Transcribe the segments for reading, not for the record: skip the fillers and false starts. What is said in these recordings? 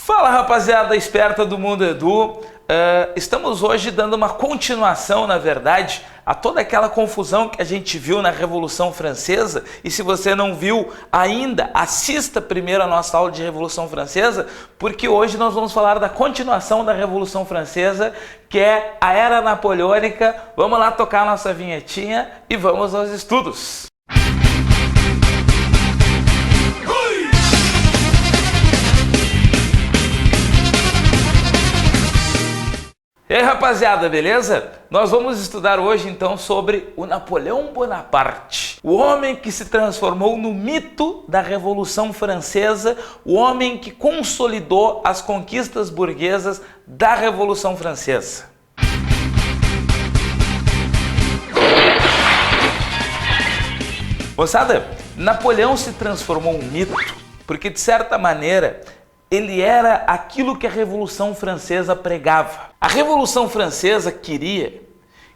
Fala, rapaziada esperta do Mundo Edu. Estamos hoje dando uma continuação, na verdade, a toda aquela confusão que a gente viu na Revolução Francesa. E se você não viu ainda, assista primeiro a nossa aula de Revolução Francesa, porque hoje nós vamos falar da continuação da Revolução Francesa, que é a Era Napoleônica. Vamos lá tocar a nossa vinhetinha e vamos aos estudos. E aí, rapaziada, beleza? Nós vamos estudar hoje então sobre o Napoleão Bonaparte, o homem que se transformou no mito da Revolução Francesa, o homem que consolidou as conquistas burguesas da Revolução Francesa. Moçada, Napoleão se transformou um mito porque, de certa maneira, ele era aquilo que a Revolução Francesa pregava. A Revolução Francesa queria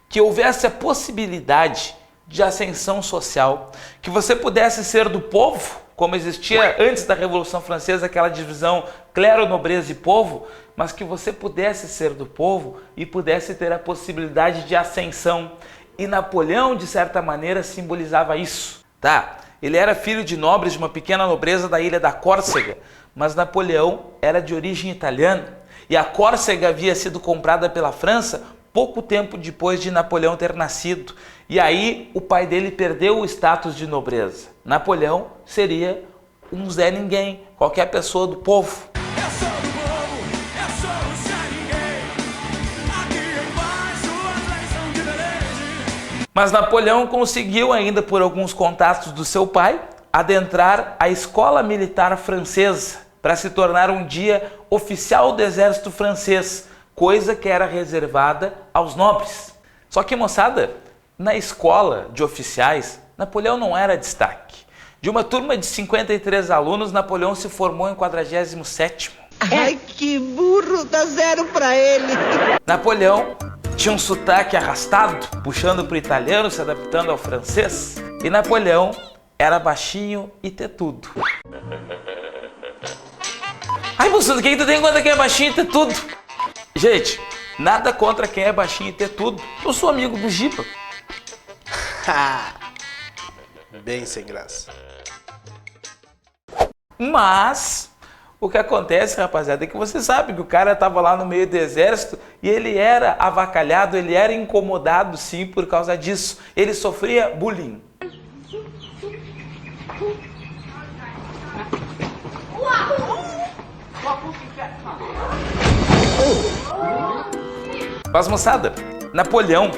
que houvesse a possibilidade de ascensão social, que você pudesse ser do povo, como existia antes da Revolução Francesa, aquela divisão clero, nobreza e povo, mas que você pudesse ser do povo e pudesse ter a possibilidade de ascensão. E Napoleão, de certa maneira, simbolizava isso. Tá? Ele era filho de nobres de uma pequena nobreza da ilha da Córcega, mas Napoleão era de origem italiana e a Córcega havia sido comprada pela França pouco tempo depois de Napoleão ter nascido. E aí o pai dele perdeu o status de nobreza. Napoleão seria um Zé Ninguém, qualquer pessoa do povo. Eu sou do povo, eu sou o Zé Ninguém. Aqui embaixo as leis são diferentes. Mas Napoleão conseguiu ainda, por alguns contatos do seu pai, adentrar a escola militar francesa para se tornar um dia oficial do exército francês, coisa que era reservada aos nobres. Só que, moçada, na escola de oficiais, Napoleão não era destaque. De uma turma de 53 alunos, Napoleão se formou em 47º. Ai, que burro, dá zero pra ele. Napoleão tinha um sotaque arrastado, puxando para o italiano, se adaptando ao francês. E Napoleão era baixinho e tetudo. Ai, moçada, o que tu tem contra quem é baixinho e tetudo? Gente, nada contra quem é baixinho e tetudo. Eu sou amigo do Giba. Bem sem graça. Mas o que acontece, rapaziada, é que você sabe que o cara estava lá no meio do exército e ele era avacalhado, ele era incomodado sim por causa disso. Ele sofria bullying. Mas, moçada, Napoleão,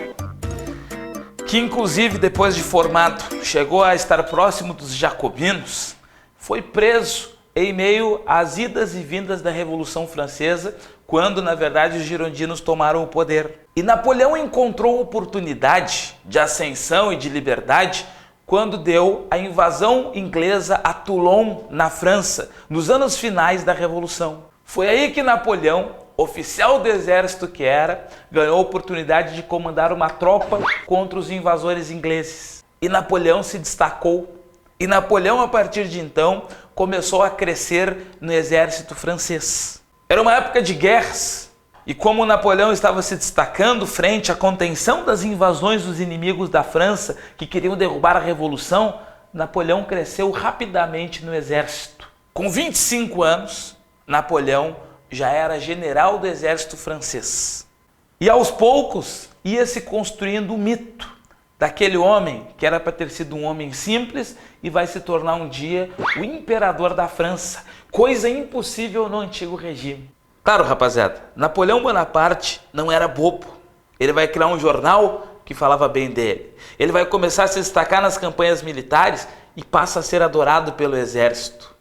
que inclusive depois de formado chegou a estar próximo dos jacobinos, foi preso em meio às idas e vindas da Revolução Francesa, quando na verdade os girondinos tomaram o poder. E Napoleão encontrou oportunidade de ascensão e de liberdade quando deu a invasão inglesa a Toulon, na França, nos anos finais da Revolução. Foi aí que Napoleão, oficial do exército que era, ganhou a oportunidade de comandar uma tropa contra os invasores ingleses. E Napoleão se destacou. E Napoleão, a partir de então, começou a crescer no exército francês. Era uma época de guerras. E como Napoleão estava se destacando frente à contenção das invasões dos inimigos da França que queriam derrubar a Revolução, Napoleão cresceu rapidamente no exército. Com 25 anos, Napoleão já era general do exército francês. E aos poucos ia se construindo o mito daquele homem que era para ter sido um homem simples e vai se tornar um dia o imperador da França, coisa impossível no antigo regime. Claro, rapaziada, Napoleão Bonaparte não era bobo. Ele vai criar um jornal que falava bem dele. Ele vai começar a se destacar nas campanhas militares e passa a ser adorado pelo exército.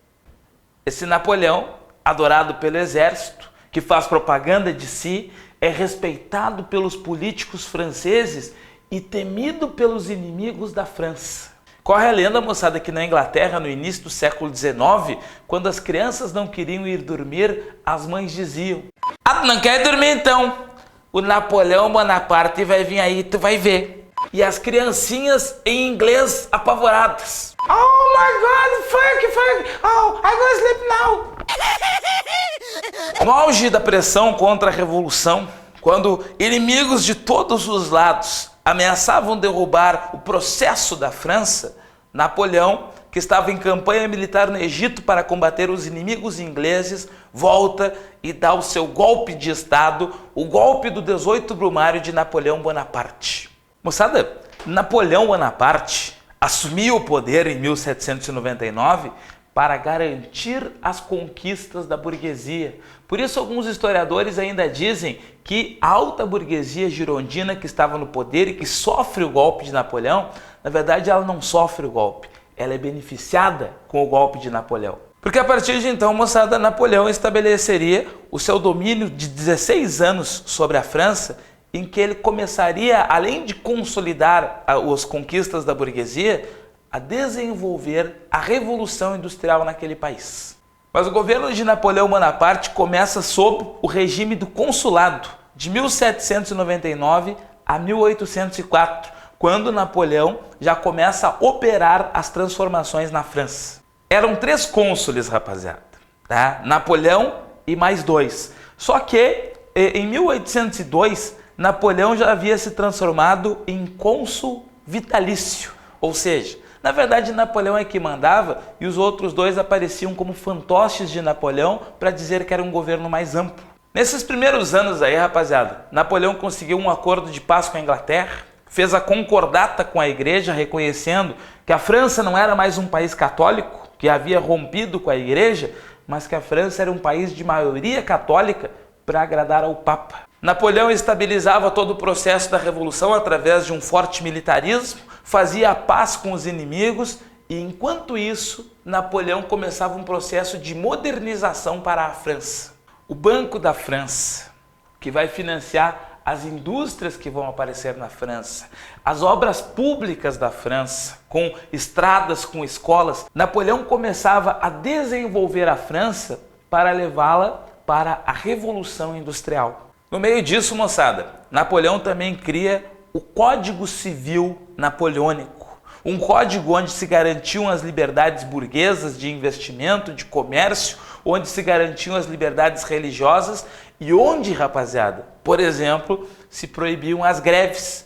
Esse Napoleão, adorado pelo exército, que faz propaganda de si, é respeitado pelos políticos franceses e temido pelos inimigos da França. Corre a lenda, moçada, que na Inglaterra, no início do século XIX, quando as crianças não queriam ir dormir, as mães diziam: "Ah, tu não quer dormir então? O Napoleão Bonaparte vai vir aí, tu vai ver." E as criancinhas em inglês apavoradas: "Oh my God, fuck, oh, I go sleep now." No auge da pressão contra a Revolução, quando inimigos de todos os lados ameaçavam derrubar o processo da França, Napoleão, que estava em campanha militar no Egito para combater os inimigos ingleses, volta e dá o seu golpe de Estado, o golpe do 18 Brumário de Napoleão Bonaparte. Moçada, Napoleão Bonaparte assumiu o poder em 1799 para garantir as conquistas da burguesia. Por isso, alguns historiadores ainda dizem que a alta burguesia girondina que estava no poder e que sofre o golpe de Napoleão, na verdade ela não sofre o golpe, ela é beneficiada com o golpe de Napoleão. Porque a partir de então, moçada, Napoleão estabeleceria o seu domínio de 16 anos sobre a França, em que ele começaria, além de consolidar as conquistas da burguesia, a desenvolver a Revolução Industrial naquele país. Mas o governo de Napoleão Bonaparte começa sob o regime do consulado, de 1799 a 1804, quando Napoleão já começa a operar as transformações na França. Eram 3 cônsules, rapaziada, tá? Napoleão e mais 2. Só que em 1802, Napoleão já havia se transformado em cônsul vitalício, ou seja, na verdade, Napoleão é que mandava e os outros 2 apareciam como fantoches de Napoleão para dizer que era um governo mais amplo. Nesses primeiros anos aí, rapaziada, Napoleão conseguiu um acordo de paz com a Inglaterra, fez a concordata com a igreja, reconhecendo que a França não era mais um país católico, que havia rompido com a igreja, mas que a França era um país de maioria católica para agradar ao Papa. Napoleão estabilizava todo o processo da Revolução através de um forte militarismo, fazia a paz com os inimigos e, enquanto isso, Napoleão começava um processo de modernização para a França. O Banco da França, que vai financiar as indústrias que vão aparecer na França, as obras públicas da França, com estradas, com escolas, Napoleão começava a desenvolver a França para levá-la para a Revolução Industrial. No meio disso, moçada, Napoleão também cria o Código Civil Napoleônico, um código onde se garantiam as liberdades burguesas de investimento, de comércio, onde se garantiam as liberdades religiosas e onde, rapaziada, por exemplo, se proibiam as greves.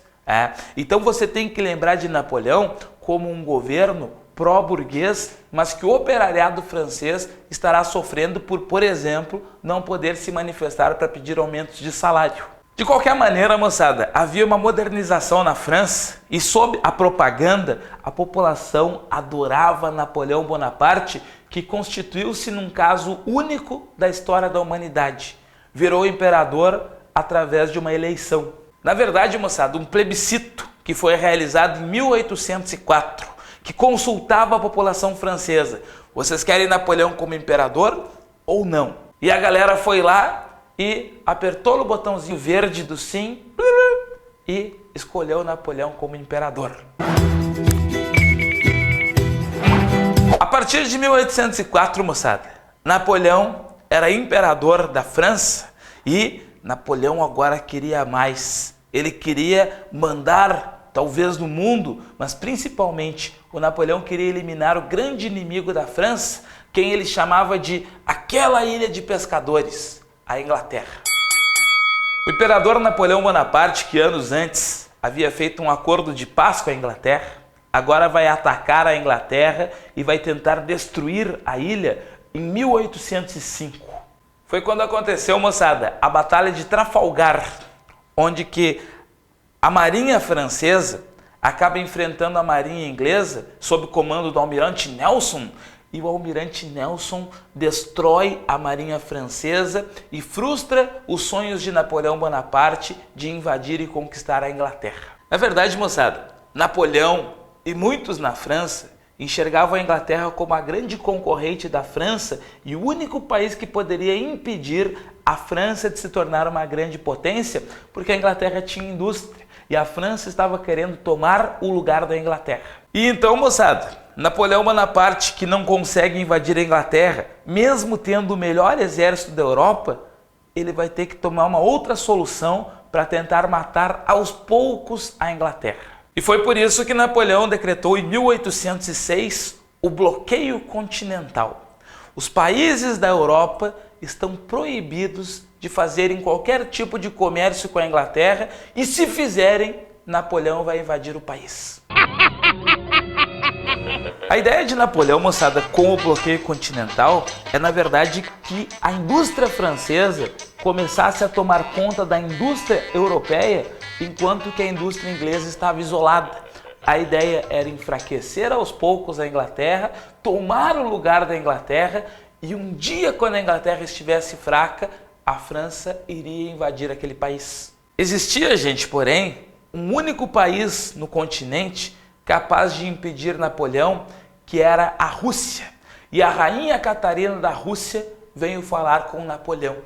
Então você tem que lembrar de Napoleão como um governo pró-burguês, mas que o operariado francês estará sofrendo por exemplo, não poder se manifestar para pedir aumentos de salário. De qualquer maneira, moçada, havia uma modernização na França e sob a propaganda, a população adorava Napoleão Bonaparte, que constituiu-se num caso único da história da humanidade. Virou imperador através de uma eleição. Na verdade, moçada, um plebiscito que foi realizado em 1804, que consultava a população francesa. Vocês querem Napoleão como imperador ou não? E a galera foi lá e apertou no botãozinho verde do sim e escolheu Napoleão como imperador. A partir de 1804, moçada, Napoleão era imperador da França e Napoleão agora queria mais. Ele queria mandar, talvez no mundo, mas principalmente o Napoleão queria eliminar o grande inimigo da França, quem ele chamava de aquela ilha de pescadores, a Inglaterra. O imperador Napoleão Bonaparte, que anos antes havia feito um acordo de paz com a Inglaterra, agora vai atacar a Inglaterra e vai tentar destruir a ilha em 1805. Foi quando aconteceu, moçada, a Batalha de Trafalgar, onde que a marinha francesa acaba enfrentando a marinha inglesa sob o comando do almirante Nelson, e o almirante Nelson destrói a marinha francesa e frustra os sonhos de Napoleão Bonaparte de invadir e conquistar a Inglaterra. Na verdade, moçada, Napoleão e muitos na França enxergavam a Inglaterra como a grande concorrente da França e o único país que poderia impedir a França de se tornar uma grande potência, porque a Inglaterra tinha indústria e a França estava querendo tomar o lugar da Inglaterra. E então, moçada, Napoleão Bonaparte, que não consegue invadir a Inglaterra, mesmo tendo o melhor exército da Europa, ele vai ter que tomar uma outra solução para tentar matar aos poucos a Inglaterra. E foi por isso que Napoleão decretou em 1806 o bloqueio continental. Os países da Europa estão proibidos de fazerem qualquer tipo de comércio com a Inglaterra e, se fizerem, Napoleão vai invadir o país. A ideia de Napoleão, moçada, com o bloqueio continental é, na verdade, que a indústria francesa começasse a tomar conta da indústria europeia, enquanto que a indústria inglesa estava isolada. A ideia era enfraquecer aos poucos a Inglaterra, tomar o lugar da Inglaterra e um dia, quando a Inglaterra estivesse fraca, a França iria invadir aquele país. Existia, gente, porém, um único país no continente capaz de impedir Napoleão, que era a Rússia. E a rainha Catarina da Rússia veio falar com Napoleão.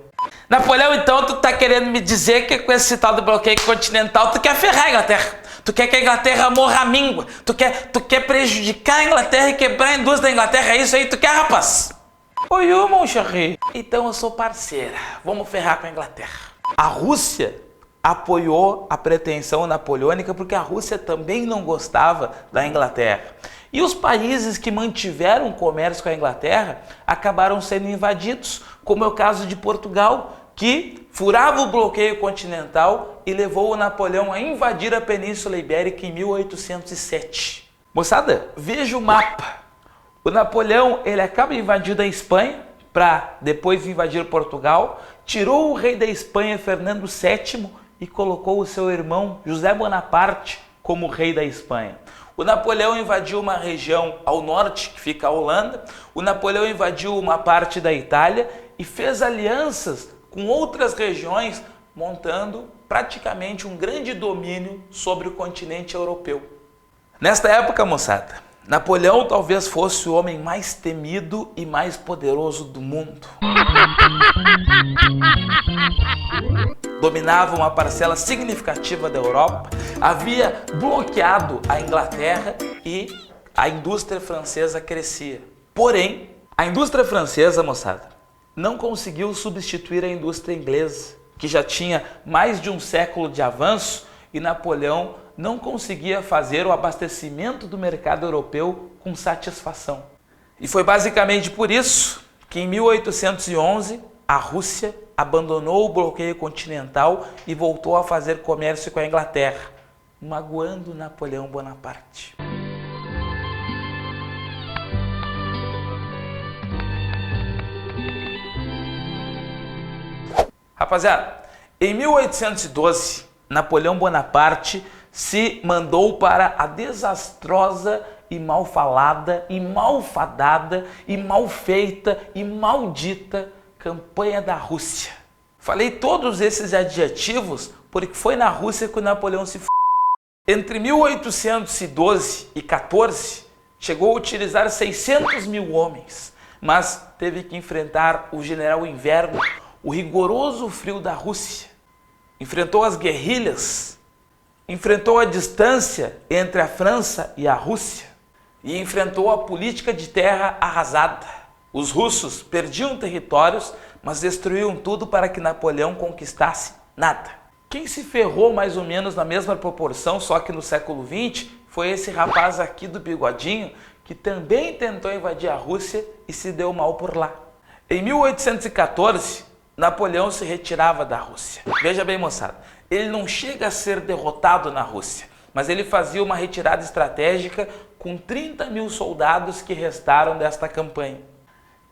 Napoleão, então, tu tá querendo me dizer que com esse tal do bloqueio continental tu quer ferrar a Inglaterra? Tu quer que a Inglaterra morra à míngua? Tu quer prejudicar a Inglaterra e quebrar a indústria da Inglaterra? É isso aí que tu quer, rapaz? Oi, mon chéri. Então eu sou parceira. Vamos ferrar com a Inglaterra. A Rússia apoiou a pretensão napoleônica porque a Rússia também não gostava da Inglaterra. E os países que mantiveram comércio com a Inglaterra acabaram sendo invadidos, como é o caso de Portugal, que furava o bloqueio continental e levou o Napoleão a invadir a Península Ibérica em 1807. Moçada, veja o mapa. O Napoleão, ele acaba invadindo a Espanha para depois invadir Portugal, tirou o rei da Espanha, Fernando VII, e colocou o seu irmão José Bonaparte como rei da Espanha. O Napoleão invadiu uma região ao norte, que fica a Holanda. O Napoleão invadiu uma parte da Itália e fez alianças com outras regiões, montando praticamente um grande domínio sobre o continente europeu. Nesta época, moçada, Napoleão talvez fosse o homem mais temido e mais poderoso do mundo. Dominava uma parcela significativa da Europa, havia bloqueado a Inglaterra e a indústria francesa crescia. Porém, a indústria francesa, moçada, não conseguiu substituir a indústria inglesa, que já tinha mais de um século de avanço, e Napoleão não conseguia fazer o abastecimento do mercado europeu com satisfação. E foi basicamente por isso que em 1811 a Rússia abandonou o bloqueio continental e voltou a fazer comércio com a Inglaterra, magoando Napoleão Bonaparte. Rapaziada, em 1812, Napoleão Bonaparte se mandou para a desastrosa e mal falada e malfadada e mal feita e maldita campanha da Rússia. Falei todos esses adjetivos porque foi na Rússia que o Napoleão se f***. Entre 1812 e 14, chegou a utilizar 600 mil homens, mas teve que enfrentar o general inverno, o rigoroso frio da Rússia. Enfrentou as guerrilhas, enfrentou a distância entre a França e a Rússia e enfrentou a política de terra arrasada. Os russos perdiam territórios, mas destruíam tudo para que Napoleão conquistasse nada. Quem se ferrou mais ou menos na mesma proporção, só que no século XX, foi esse rapaz aqui do bigodinho, que também tentou invadir a Rússia e se deu mal por lá. Em 1814, Napoleão se retirava da Rússia. Veja bem, moçada, ele não chega a ser derrotado na Rússia, mas ele fazia uma retirada estratégica com 30 mil soldados que restaram desta campanha.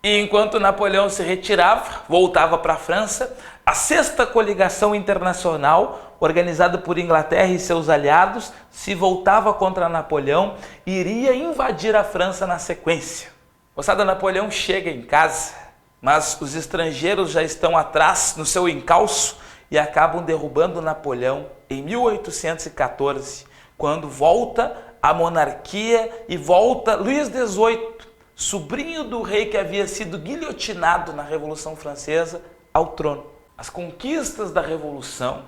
E enquanto Napoleão se retirava, voltava para a França, a Sexta Coligação Internacional, organizada por Inglaterra e seus aliados, se voltava contra Napoleão e iria invadir a França na sequência. Moçada, Napoleão chega em casa, mas os estrangeiros já estão atrás no seu encalço e acabam derrubando Napoleão em 1814, quando volta a monarquia e volta Luís XVIII, sobrinho do rei que havia sido guilhotinado na Revolução Francesa, ao trono. As conquistas da Revolução,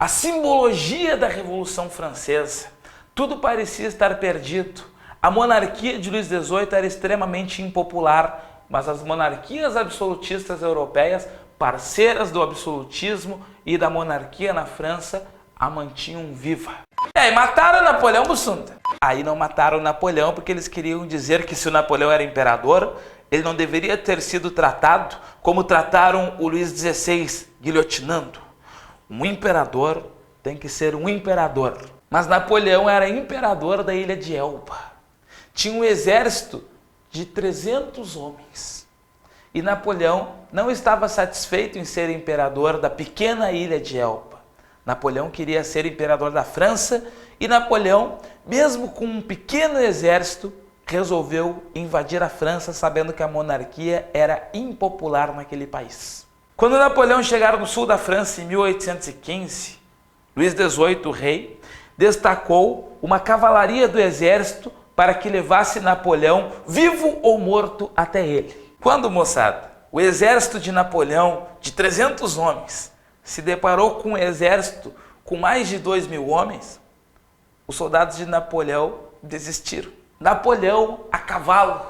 a simbologia da Revolução Francesa, tudo parecia estar perdido. A monarquia de Luís XVIII era extremamente impopular, mas as monarquias absolutistas europeias, parceiras do absolutismo e da monarquia na França, a mantinham viva. E aí, mataram Napoleão, Bussunda? Aí não mataram Napoleão porque eles queriam dizer que se o Napoleão era imperador, ele não deveria ter sido tratado como trataram o Luís XVI, guilhotinando. Um imperador tem que ser um imperador. Mas Napoleão era imperador da ilha de Elba. Tinha um exército de 300 homens. E Napoleão não estava satisfeito em ser imperador da pequena ilha de Elba. Napoleão queria ser imperador da França e Napoleão, mesmo com um pequeno exército, resolveu invadir a França, sabendo que a monarquia era impopular naquele país. Quando Napoleão chegar no sul da França em 1815, Luís XVIII, o rei, destacou uma cavalaria do exército para que levasse Napoleão, vivo ou morto, até ele. Quando, moçada, o exército de Napoleão, de 300 homens, se deparou com um exército com mais de 2.000 homens, os soldados de Napoleão desistiram. Napoleão, a cavalo,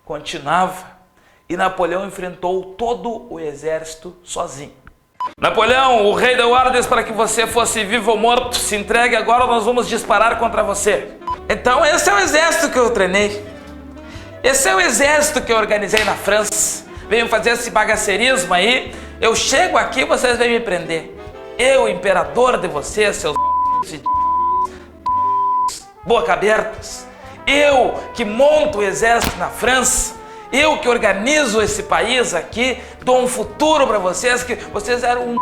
continuava e Napoleão enfrentou todo o exército sozinho. Napoleão, o rei deu ordens para que você fosse vivo ou morto. Se entregue agora, nós vamos disparar contra você. Então esse é o exército que eu treinei. Esse é o exército que eu organizei na França. Venho fazer esse bagaceirismo aí. Eu chego aqui, vocês vêm me prender. Eu, imperador de vocês, seus boca abertas. Eu que monto o exército na França. Eu que organizo esse país aqui, dou um futuro para vocês, que vocês eram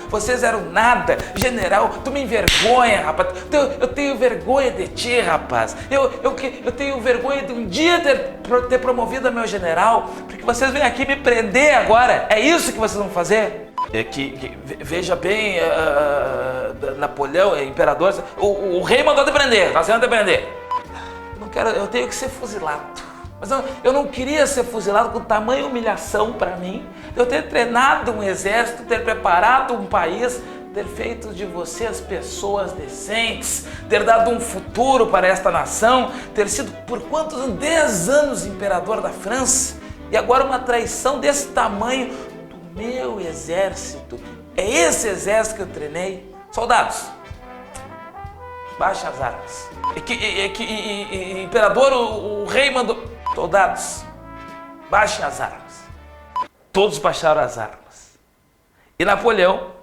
vocês eram nada. General, tu me envergonha, rapaz. Eu tenho vergonha de ti, rapaz. Eu tenho vergonha de um dia ter promovido a meu general, porque vocês vêm aqui me prender agora. É isso que vocês vão fazer? Veja bem, Napoleão, imperador, o rei mandou te prender, tá sendo te prender. Eu tenho que ser fuzilado. Mas eu não queria ser fuzilado com tamanha humilhação para mim. Eu ter treinado um exército, ter preparado um país, ter feito de vocês pessoas decentes, ter dado um futuro para esta nação, ter sido por quantos anos? 10 anos imperador da França. E agora uma traição desse tamanho do meu exército. É esse exército que eu treinei. Soldados, baixem as armas. Imperador, o rei mandou... Soldados, baixem as armas. Todos baixaram as armas. E Napoleão,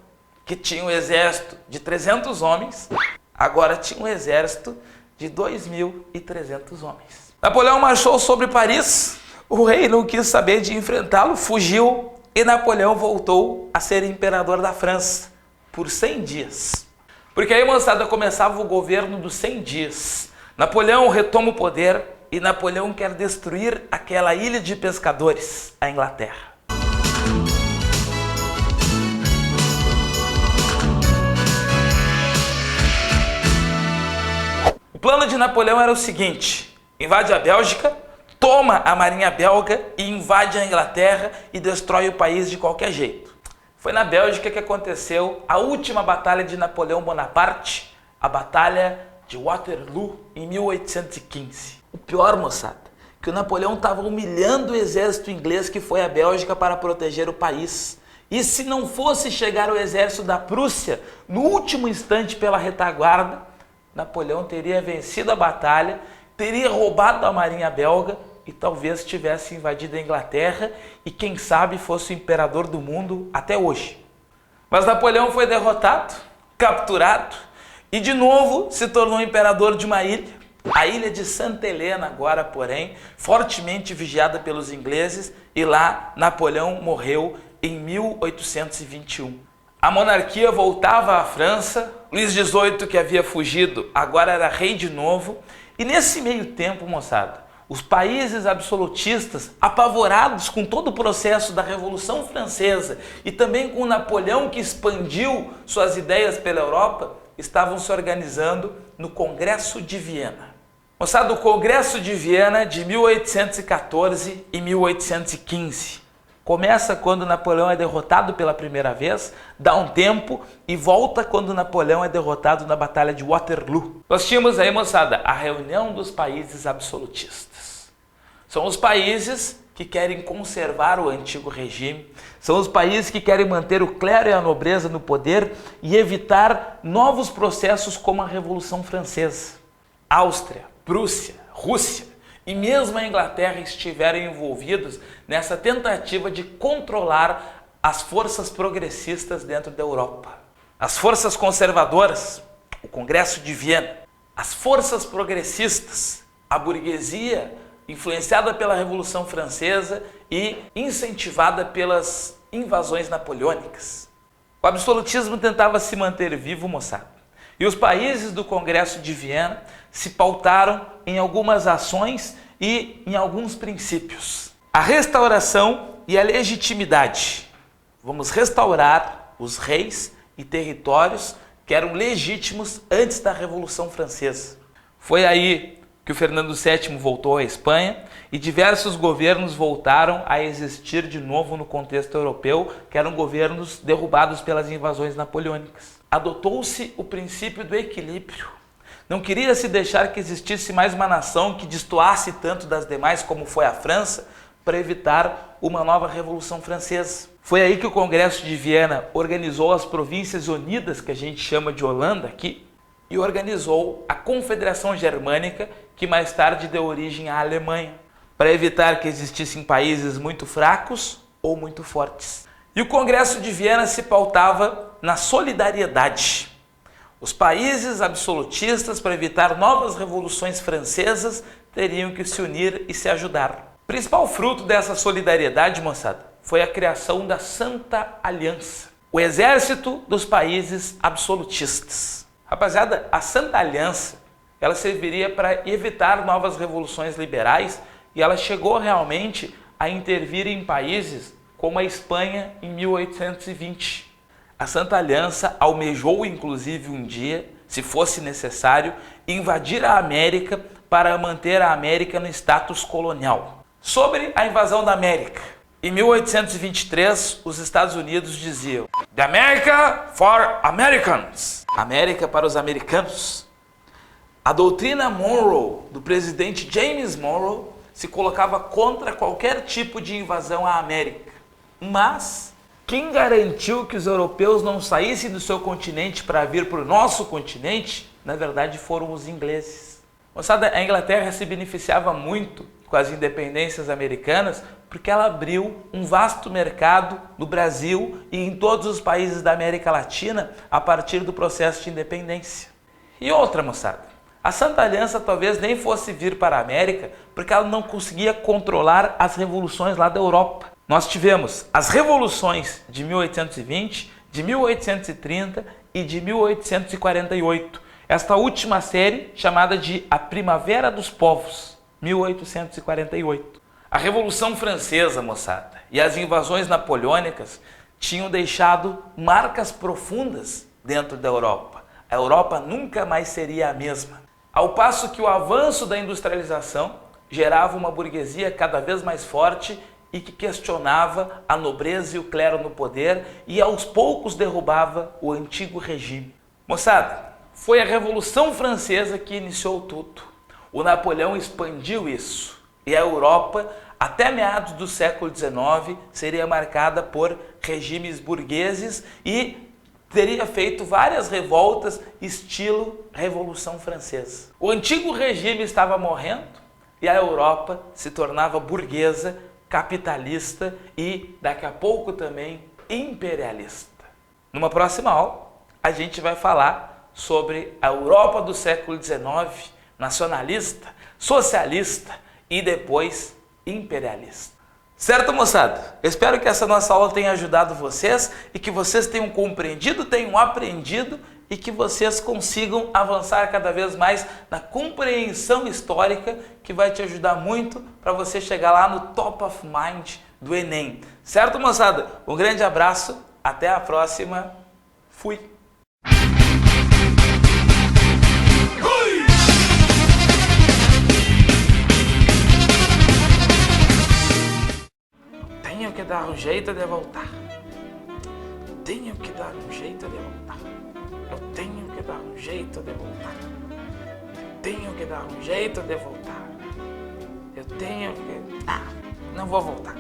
que tinha um exército de 300 homens, agora tinha um exército de 2.300 homens. Napoleão marchou sobre Paris. O rei não quis saber de enfrentá-lo, fugiu e Napoleão voltou a ser imperador da França por 100 dias. Porque aí, moçada, começava o governo dos 100 dias. Napoleão retoma o poder e Napoleão quer destruir aquela ilha de pescadores, a Inglaterra. O plano de Napoleão era o seguinte: invade a Bélgica, toma a marinha belga e invade a Inglaterra e destrói o país de qualquer jeito. Foi na Bélgica que aconteceu a última batalha de Napoleão Bonaparte, a Batalha de Waterloo, em 1815. O pior, moçada, que o Napoleão estava humilhando o exército inglês que foi à Bélgica para proteger o país. E se não fosse chegar o exército da Prússia no último instante pela retaguarda, Napoleão teria vencido a batalha, teria roubado a marinha belga e talvez tivesse invadido a Inglaterra e quem sabe fosse o imperador do mundo até hoje. Mas Napoleão foi derrotado, capturado e de novo se tornou imperador de uma ilha. A ilha de Santa Helena agora, porém, fortemente vigiada pelos ingleses, e lá Napoleão morreu em 1821. A monarquia voltava à França, Luís XVIII, que havia fugido, agora era rei de novo, e nesse meio tempo, moçada, os países absolutistas, apavorados com todo o processo da Revolução Francesa e também com Napoleão, que expandiu suas ideias pela Europa, estavam se organizando no Congresso de Viena. Moçada, o Congresso de Viena de 1814 e 1815 começa quando Napoleão é derrotado pela primeira vez, dá um tempo e volta quando Napoleão é derrotado na Batalha de Waterloo. Nós tínhamos aí, moçada, a reunião dos países absolutistas. São os países que querem conservar o antigo regime, são os países que querem manter o clero e a nobreza no poder e evitar novos processos como a Revolução Francesa. Áustria, Prússia, Rússia e mesmo a Inglaterra estiveram envolvidos nessa tentativa de controlar as forças progressistas dentro da Europa. As forças conservadoras, o Congresso de Viena, as forças progressistas, a burguesia influenciada pela Revolução Francesa e incentivada pelas invasões napoleônicas. O absolutismo tentava se manter vivo, moçada, e os países do Congresso de Viena se pautaram em algumas ações e em alguns princípios. A restauração e a legitimidade. Vamos restaurar os reis e territórios que eram legítimos antes da Revolução Francesa. Foi aí que o Fernando VII voltou à Espanha e diversos governos voltaram a existir de novo no contexto europeu, que eram governos derrubados pelas invasões napoleônicas. Adotou-se o princípio do equilíbrio. Não queria se deixar que existisse mais uma nação que destoasse tanto das demais como foi a França, para evitar uma nova Revolução Francesa. Foi aí que o Congresso de Viena organizou as Províncias Unidas, que a gente chama de Holanda aqui, e organizou a Confederação Germânica, que mais tarde deu origem à Alemanha, para evitar que existissem países muito fracos ou muito fortes. E o Congresso de Viena se pautava na solidariedade. Os países absolutistas, para evitar novas revoluções francesas, teriam que se unir e se ajudar. O principal fruto dessa solidariedade, moçada, foi a criação da Santa Aliança, o exército dos países absolutistas. Rapaziada, a Santa Aliança, ela serviria para evitar novas revoluções liberais e ela chegou realmente a intervir em países como a Espanha em 1820. A Santa Aliança almejou, inclusive, um dia, se fosse necessário, invadir a América para manter a América no status colonial. Sobre a invasão da América, em 1823, os Estados Unidos diziam: "The America for Americans", América para os americanos. A doutrina Monroe, do presidente James Monroe, se colocava contra qualquer tipo de invasão à América. Mas quem garantiu que os europeus não saíssem do seu continente para vir para o nosso continente, na verdade, foram os ingleses. Moçada, a Inglaterra se beneficiava muito com as independências americanas porque ela abriu um vasto mercado no Brasil e em todos os países da América Latina a partir do processo de independência. E outra, moçada, a Santa Aliança talvez nem fosse vir para a América porque ela não conseguia controlar as revoluções lá da Europa. Nós tivemos as revoluções de 1820, de 1830 e de 1848. Esta última série chamada de A Primavera dos Povos, 1848. A Revolução Francesa, moçada, e as invasões napoleônicas tinham deixado marcas profundas dentro da Europa. A Europa nunca mais seria a mesma. Ao passo que o avanço da industrialização gerava uma burguesia cada vez mais forte e que questionava a nobreza e o clero no poder e aos poucos derrubava o antigo regime. Moçada, foi a Revolução Francesa que iniciou tudo. O Napoleão expandiu isso e a Europa, até meados do século XIX, seria marcada por regimes burgueses e teria feito várias revoltas estilo Revolução Francesa. O antigo regime estava morrendo e a Europa se tornava burguesa, capitalista e, daqui a pouco também, imperialista. Numa próxima aula, a gente vai falar sobre a Europa do século XIX, nacionalista, socialista e depois imperialista. Certo, moçada? Eu espero que essa nossa aula tenha ajudado vocês e que vocês tenham compreendido, tenham aprendido e que vocês consigam avançar cada vez mais na compreensão histórica, que vai te ajudar muito para você chegar lá no top of mind do Enem. Certo, moçada? Um grande abraço, até a próxima. Fui! Tenho que dar um jeito de voltar. Tenho que dar um jeito de voltar. Eu tenho que dar um jeito de voltar. Eu tenho que dar um jeito de voltar. Eu tenho que... não vou voltar.